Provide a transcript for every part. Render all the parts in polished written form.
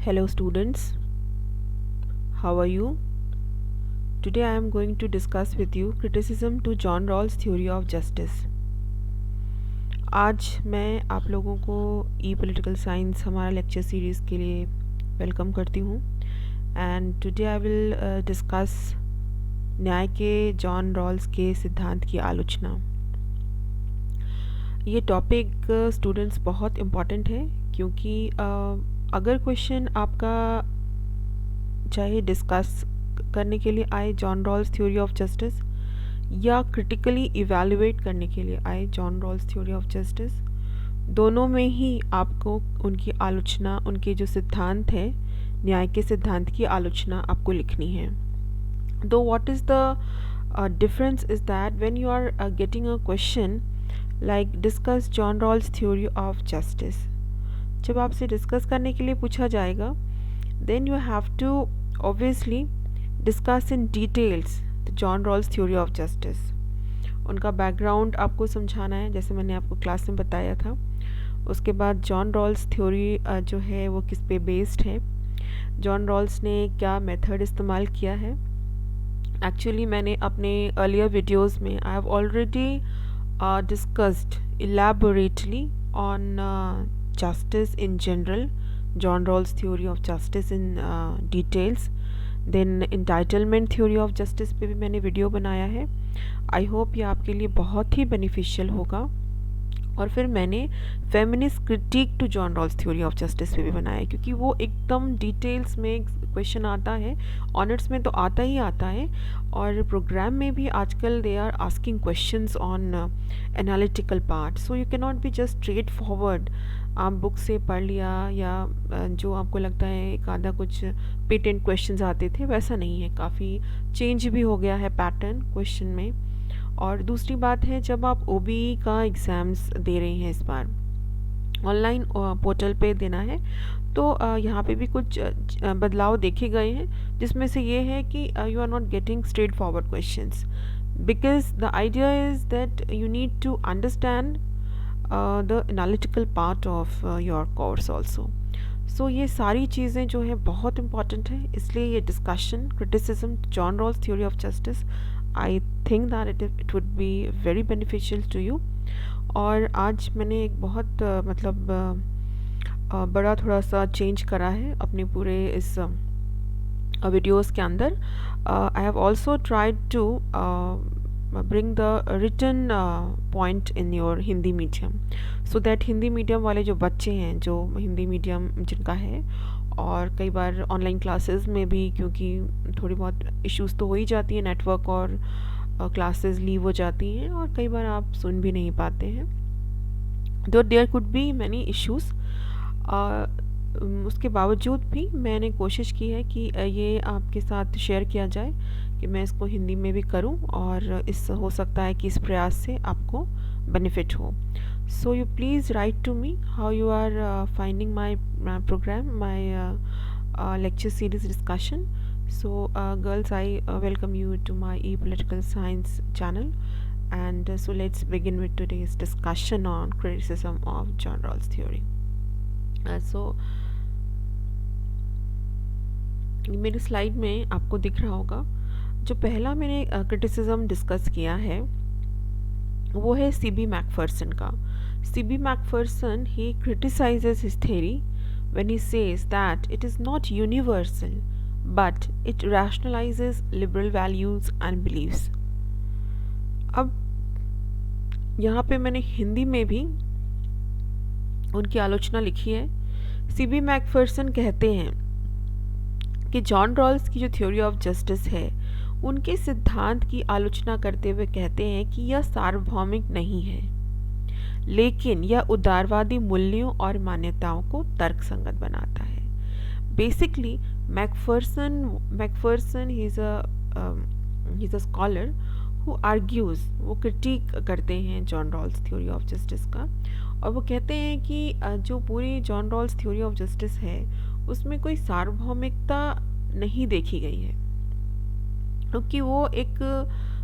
Hello students, how are you? Today I am going to discuss with you criticism to John Rawls theory of justice. आज मैं आप लोगों को ई political science हमारा lecture series के लिए वेलकम करती हूँ and today I will discuss न्याय के जॉन रॉल्स के सिद्धांत की आलोचना। ये टॉपिक स्टूडेंट्स बहुत इम्पॉर्टेंट है क्योंकि अगर क्वेश्चन आपका चाहे डिस्कस करने के लिए आए John Rawls theory of justice या क्रिटिकली इवैल्यूएट करने के लिए आए John Rawls theory of justice, दोनों में ही आपको उनकी आलोचना, उनके जो सिद्धांत है न्याय के सिद्धांत की आलोचना आपको लिखनी है। दो what is the difference is that when you are getting a question like discuss John Rawls theory of justice, जब आपसे डिस्कस करने के लिए पूछा जाएगा then you have to obviously discuss in details the John Rawls theory of justice. उनका background आपको समझाना है, जैसे मैंने आपको क्लास में बताया था। उसके बाद जॉन रॉल्स थ्योरी जो है वो किस पे बेस्ड है, जॉन रॉल्स ने क्या मेथड इस्तेमाल किया है। एक्चुअली मैंने अपने अर्लियर वीडियोस में I have already discussed elaborately on justice in general, John Rawls theory of justice in details, then entitlement theory of justice पे भी मैंने वीडियो बनाया है। आई होप ये आपके लिए बहुत ही बेनिफिशियल होगा। और फिर मैंने feminist critique to John Rawls theory of justice पे भी बनाया है, क्योंकि वो एकदम डिटेल्स में क्वेश्चन आता है। ऑनर्स में तो आता ही आता है और प्रोग्राम में भी आजकल they are asking questions on analytical part, so you can not be just straightforward आप बुक से पढ़ लिया या जो आपको लगता है एक आधा कुछ पेटेंट क्वेश्चंस आते थे वैसा नहीं है, काफ़ी चेंज भी हो गया है पैटर्न क्वेश्चन में। और दूसरी बात है, जब आप ओबीई का एग्ज़ाम्स दे रहे हैं इस बार ऑनलाइन पोर्टल पे देना है, तो यहाँ पे भी कुछ बदलाव देखे गए हैं, जिसमें से ये है कि you are not getting straight forward questions because the idea is that you need to understand the analytical part of your course also. So ये सारी चीज़ें जो हैं बहुत इंपॉर्टेंट है, इसलिए ये discussion criticism John Rawls theory of justice I think that it would be very beneficial to you. और आज मैंने एक बहुत बड़ा थोड़ा सा चेंज करा है अपने पूरे इस वीडियोस के अंदर। I have also tried to bring the written point in your Hindi medium, so that Hindi medium वाले जो बच्चे हैं, जो हिंदी मीडियम जिनका है, और कई बार ऑनलाइन क्लासेस में भी क्योंकि थोड़ी बहुत इश्यूज़ तो हो ही जाती है, नेटवर्क और क्लासेस लीव हो जाती हैं और कई बार आप सुन भी नहीं पाते हैं, तो there could be many issues. उसके बावजूद भी मैंने कोशिश की है कि ये आपके साथ शेयर किया जाए कि मैं इसको हिंदी में भी करूं, और इस हो सकता है कि इस प्रयास से आपको बेनिफिट हो। So you please write to me how you are finding my program, my lecture series discussion. So girls, I welcome you to my ePolitical Science channel, and so let's begin with today's discussion on criticism of John Rawls theory. So मेरी slide में आपको दिख रहा होगा, जो पहला मैंने criticism discuss किया है वो है सीबी मैकफर्सन का। CB Macpherson he criticises his theory when he says that it is not universal but it rationalises liberal values and beliefs. अब यहाँ पे मैंने हिंदी में भी उनकी आलोचना लिखी है। सीबी मैकफर्सन कहते हैं कि जॉन रॉल्स की जो थ्योरी ऑफ जस्टिस है उनके सिद्धांत की आलोचना करते हुए कहते हैं कि यह सार्वभौमिक नहीं है, लेकिन यह उदारवादी मूल्यों और मान्यताओं को तर्कसंगत बनाता है। Basically Macpherson he is a scholar who argues, वो क्रिटिक करते हैं John Rawls theory of justice का, और वो कहते हैं कि जो पूरी John Rawls theory of justice है उसमें कोई सार्वभौमिकता नहीं देखी गई है, क्योंकि वो एक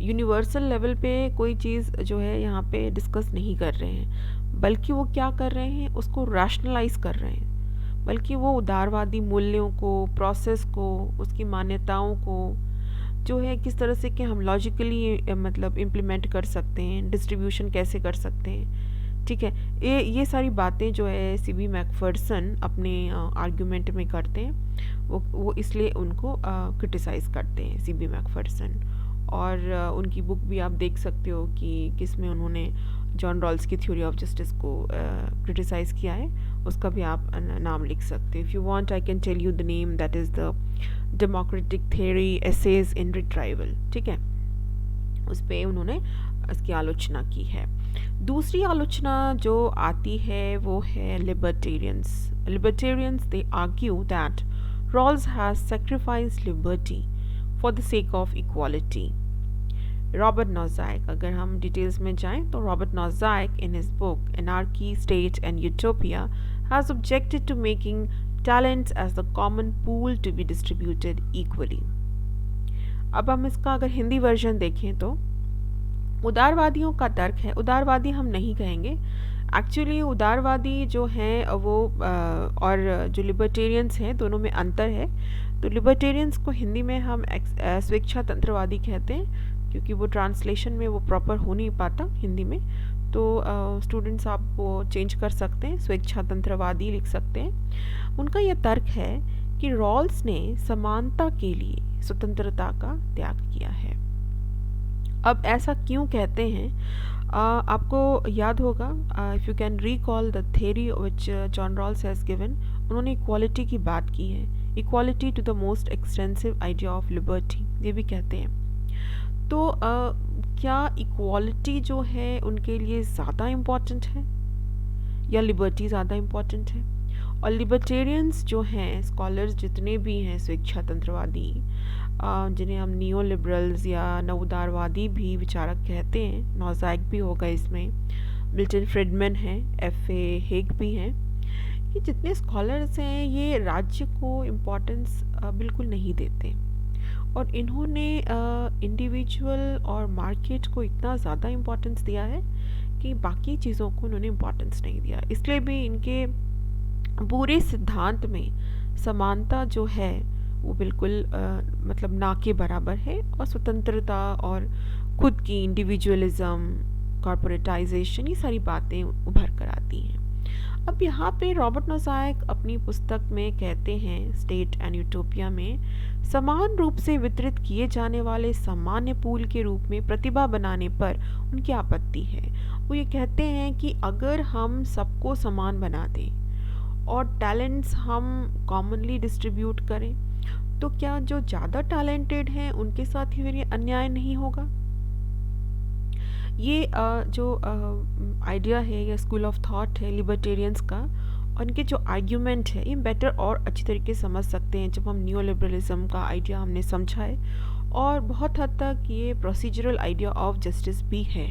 यूनिवर्सल लेवल पे कोई चीज़ जो है यहाँ पे डिस्कस नहीं कर रहे हैं, बल्कि वो क्या कर रहे हैं, उसको रैशनलाइज कर रहे हैं। बल्कि वो उदारवादी मूल्यों को, प्रोसेस को, उसकी मान्यताओं को जो है किस तरह से कि हम लॉजिकली मतलब इम्प्लीमेंट कर सकते हैं, डिस्ट्रीब्यूशन कैसे कर सकते हैं, ठीक है। ये सारी बातें जो है सीबी मैकफर्सन अपने आर्गुमेंट में करते हैं। वो इसलिए उनको क्रिटिसाइज़ करते हैं सीबी मैकफर्सन। और उनकी बुक भी आप देख सकते हो कि किसमें उन्होंने जॉन रॉल्स की थ्योरी ऑफ जस्टिस को क्रिटिसाइज़ किया है, उसका भी आप नाम लिख सकते हो। If you want I can tell you the name, that is the democratic theory essays in retrieval, ठीक है। उस पर उन्होंने इसकी आलोचना की है। दूसरी आलोचना जो आती है वो है libertarians. Libertarians they argue that Rawls has sacrificed liberty for the sake of equality. Robert Nozick, अगर हम डिटेल्स में जाएं तो Robert Nozick in his book Anarchy, State and Utopia has objected to making talents as the common pool to be distributed equally. अब हम इसका अगर Hindi version देखें तो उदारवादियों का तर्क है, उदारवादी हम नहीं कहेंगे एक्चुअली, उदारवादी जो हैं वो और जो लिबर्टेरियंस हैं दोनों में अंतर है। तो लिबर्टेरियंस को हिंदी में हम स्वेच्छा तंत्रवादी कहते हैं, क्योंकि वो ट्रांसलेशन में वो प्रॉपर हो नहीं पाता हिंदी में। तो स्टूडेंट्स आप वो चेंज कर सकते हैं, स्वेच्छा तंत्रवादी लिख सकते हैं। उनका यह तर्क है कि रॉल्स ने समानता के लिए स्वतंत्रता का त्याग किया है। अब ऐसा क्यों कहते हैं? आपको याद होगा, if you can recall the theory which John Rawls has given, उन्होंने इक्वालिटी की बात की है, equality to the most extensive idea of liberty, ये भी कहते हैं। तो क्या इक्वालिटी जो है उनके लिए ज़्यादा इम्पॉर्टेंट है या लिबर्टी ज़्यादा इम्पॉर्टेंट है? और लिबर्टेरियंस जो हैं, स्कॉलर्स जितने भी हैं स्वेच्छा तंत्रवादी, जिन्हें हम नियो लिबरल्स या नवउदारवादी भी विचारक कहते हैं, नॉज़ाइक भी होगा इसमें, मिल्टन फ्रिडमैन हैं, एफ.ए. हेग भी हैं, ये जितने स्कॉलर्स हैं ये राज्य को इम्पोर्टेंस बिल्कुल नहीं देते। और इन्होंने इंडिविजुअल और मार्केट को इतना ज़्यादा इम्पोर्टेंस दिया है कि बाकी चीज़ों को उन्होंने इम्पोर्टेंस नहीं दिया। इसलिए भी इनके पूरे सिद्धांत में समानता जो है वो बिल्कुल मतलब ना के बराबर है, और स्वतंत्रता और खुद की इंडिविजुअलिज्म, कॉर्पोरेटाइजेशन, ये सारी बातें उभर कर आती हैं। अब यहाँ पे रॉबर्ट नॉज़ाइक अपनी पुस्तक में कहते हैं, स्टेट एंड यूटोपिया में, समान रूप से वितरित किए जाने वाले सामान्य पूल के रूप में प्रतिभा बनाने पर उनकी आपत्ति है। वो ये कहते हैं कि अगर हम सबको समान बना दें और टैलेंट्स हम कॉमनली डिस्ट्रीब्यूट करें, तो क्या जो ज़्यादा टैलेंटेड हैं उनके साथ ही फिर ये अन्याय नहीं होगा? ये जो आइडिया है या स्कूल ऑफ थॉट है लिबर्टेरियंस का, और इनके जो आर्ग्यूमेंट है ये बेटर और अच्छी तरीके से समझ सकते हैं जब हम न्यू लिबरलिज्म का आइडिया हमने समझा है। और बहुत हद तक ये प्रोसीजरल आइडिया ऑफ जस्टिस भी है,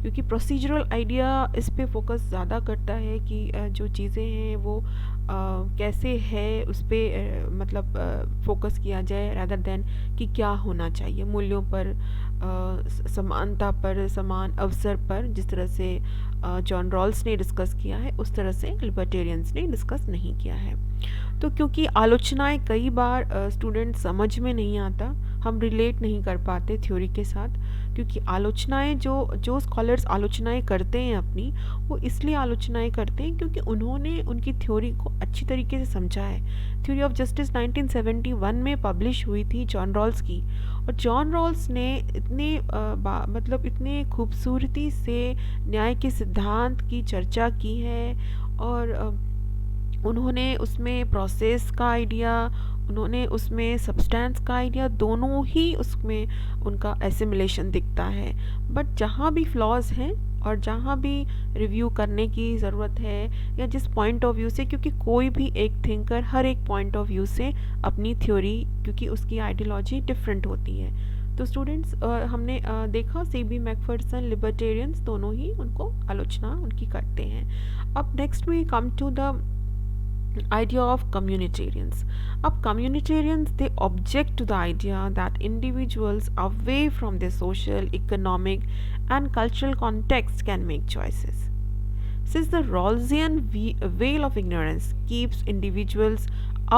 क्योंकि प्रोसीजरल आइडिया इस पे फोकस ज़्यादा करता है कि जो चीज़ें हैं वो कैसे है उस पर मतलब फोकस किया जाए, रादर देन कि क्या होना चाहिए, मूल्यों पर, समानता पर, समान अवसर पर, जिस तरह से जॉन रॉल्स ने डिस्कस किया है उस तरह से लिबर्टेरियंस ने डिस्कस नहीं किया है। तो क्योंकि आलोचनाएं कई बार स्टूडेंट समझ में नहीं आता, हम रिलेट नहीं कर पाते थ्योरी के साथ, क्योंकि आलोचनाएं जो स्कॉलर्स आलोचनाएं करते हैं अपनी, वो इसलिए आलोचनाएं करते हैं क्योंकि उन्होंने उनकी थ्योरी को अच्छी तरीके से समझा है। थ्योरी ऑफ जस्टिस 1971 में पब्लिश हुई थी जॉन रॉल्स की, और जॉन रॉल्स ने मतलब इतने खूबसूरती से न्याय के सिद्धांत की चर्चा की है, और उन्होंने उसमें प्रोसेस का आइडिया, उन्होंने उसमें सब्सटेंस का आइडिया, दोनों ही उसमें उनका एसिमिलेशन दिखता है। बट जहाँ भी फ्लॉज हैं और जहाँ भी रिव्यू करने की ज़रूरत है, या जिस पॉइंट ऑफ व्यू से, क्योंकि कोई भी एक थिंकर हर एक पॉइंट ऑफ व्यू से अपनी थ्योरी, क्योंकि उसकी आइडियोलॉजी डिफरेंट होती है। तो स्टूडेंट्स हमने देखा सीबी मैकफर्सन, लिबर्टेरियंस दोनों ही उनको आलोचना उनकी करते हैं। अब next we come to the idea of communitarians. अब communitarians, they object to the idea that individuals away from their social, economic and cultural context can make choices. since the Rawlsian veil of ignorance keeps individuals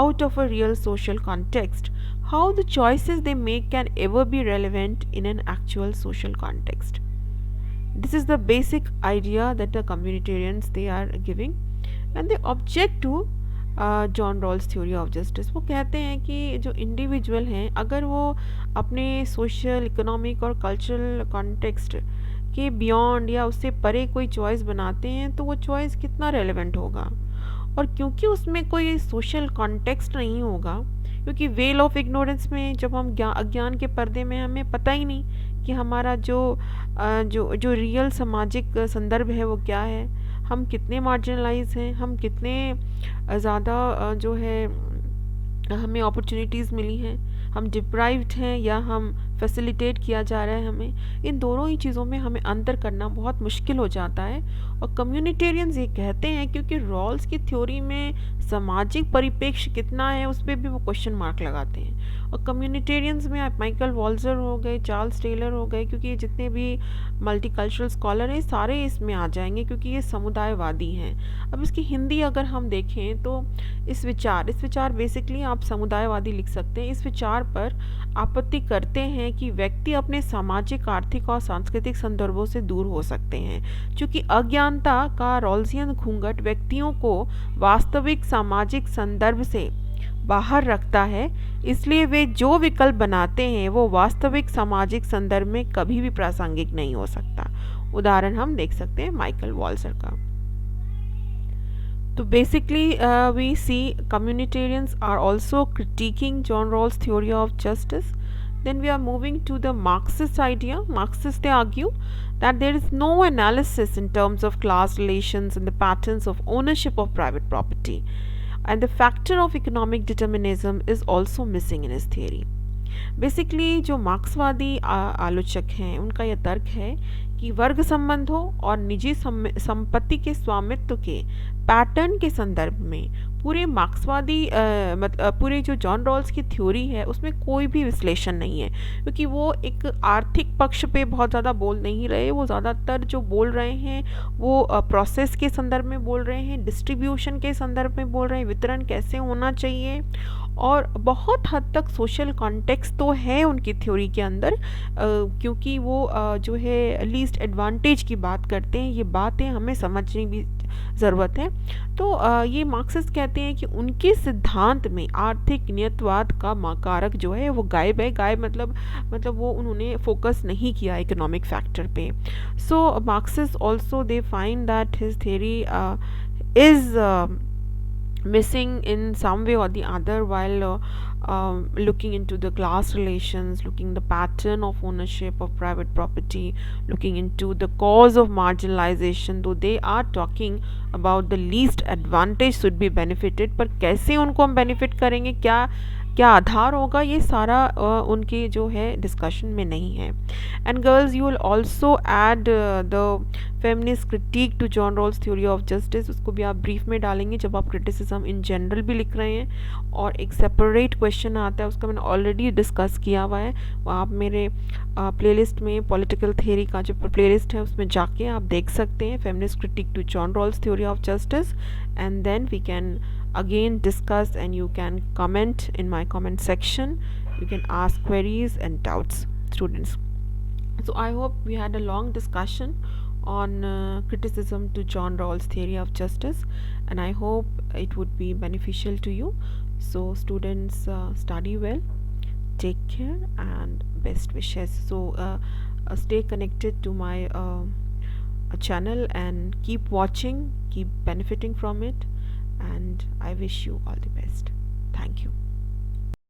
out of a real social context, how the choices they make can ever be relevant in an actual social context. This is the basic idea that the communitarians they are giving, and they object to John Rawls theory of justice. वो कहते हैं कि जो individual हैं अगर वो अपने social economic और कल्चरल कॉन्टेक्स्ट के बियॉन्ड या उससे परे कोई चॉइस बनाते हैं तो वो चॉइस कितना रेलेवेंट होगा. और क्योंकि उसमें कोई सोशल कॉन्टेक्स्ट नहीं होगा, क्योंकि वेल ऑफ इग्नोरेंस में जब हम अज्ञान के पर्दे में हमें पता ही नहीं कि हमारा जो रियल सामाजिक संदर्भ है वो क्या है, हम कितने मार्जिनलाइज हैं, हम कितने ज़्यादा जो है हमें अपॉर्चुनिटीज़ मिली हैं, हम डिप्राइव्ड हैं या हम फैसिलिटेट किया जा रहा है हमें, इन दोनों ही चीज़ों में हमें अंतर करना बहुत मुश्किल हो जाता है. और कम्युनिटेरियंस ये कहते हैं क्योंकि रॉल्स की थ्योरी में सामाजिक परिप्रेक्ष्य कितना है उस पर भी वो क्वेश्चन मार्क लगाते हैं. और कम्युनिटेरियंस में आप माइकल वॉल्जर हो गए, चार्ल्स टेलर हो गए, क्योंकि ये जितने भी मल्टीकल्चरल स्कॉलर हैं सारे इसमें आ जाएंगे क्योंकि ये समुदायवादी हैं. अब इसकी हिंदी अगर हम देखें तो इस विचार बेसिकली आप समुदायवादी लिख सकते हैं. इस विचार पर आपत्ति करते हैं कि व्यक्ति अपने सामाजिक, आर्थिक और सांस्कृतिक संदर्भों से दूर हो सकते हैं. चूँकि अज्ञानता का रॉल्सियन घूंघट व्यक्तियों को वास्तविक सामाजिक संदर्भ से बाहर रखता है, इसलिए वे जो विकल्प बनाते हैं वो वास्तविक सामाजिक संदर्भ में कभी भी प्रासंगिक नहीं हो सकता. उदाहरण हम देख सकते हैं माइकल वॉल्जर का. तो basically we see communitarians are also critiquing John Rawls' theory of justice. Then we are moving to the Marxist idea. Marxists, they argue that there is no analysis in terms of class relations and the patterns of ownership of private property, and the factor of economic determinism is also missing in his theory. Basically जो मार्क्सवादी आलोचक हैं उनका यह तर्क है कि वर्ग संबंधों और निजी संपत्ति के स्वामित्व के पैटर्न के संदर्भ में पूरे मार्क्सवादी पूरे जो जॉन रॉल्स की थ्योरी है उसमें कोई भी विश्लेषण नहीं है, क्योंकि वो एक आर्थिक पक्ष पे बहुत ज़्यादा बोल नहीं रहे. वो ज़्यादातर जो बोल रहे हैं वो प्रोसेस के संदर्भ में बोल रहे हैं, डिस्ट्रीब्यूशन के संदर्भ में बोल रहे हैं, वितरण कैसे होना चाहिए. और बहुत हद तक सोशल कॉन्टेक्स्ट तो है उनकी थ्योरी के अंदर, क्योंकि वो जो है लीस्ट एडवांटेज की बात करते हैं. ये बातें हमें समझने भी ज़रूरत है. तो ये मार्क्सिस्ट कहते हैं कि उनके सिद्धांत में आर्थिक नियतवाद का कारक जो है वो गायब है. गायब मतलब वो उन्होंने फोकस नहीं किया इकोनॉमिक फैक्टर पे. So Marxist also they find that his theory is missing in some way or the other while looking into the class relations, looking the pattern of ownership of private property, looking into the cause of marginalization. Though they are talking about the least advantage should be benefited, पर कैसे उनको हम benefit करेंगे, क्या आधार होगा, ये सारा उनके जो है डिस्कशन में नहीं है. And girls, you will also add the feminist critique to John Rawls theory of justice. उसको भी आप ब्रीफ में डालेंगे जब आप क्रिटिसिज्म इन जनरल भी लिख रहे हैं. और एक सेपरेट क्वेश्चन आता है, उसका मैंने ऑलरेडी डिस्कस किया हुआ है. आप मेरे प्लेलिस्ट में पॉलिटिकल थ्योरी का जो प्लेलिस्ट है उसमें जाके आप देख सकते हैं feminist critique to John Rawls theory of justice. And then we can again discuss, and you can comment in my comment section. You can ask queries and doubts, students. So I hope we had a long discussion on criticism to John Rawls' theory of justice, and I hope it would be beneficial to you. So students, study well, take care, and best wishes. So stay connected to my channel and keep watching, keep benefiting from it, and I wish you all the best. Thank you.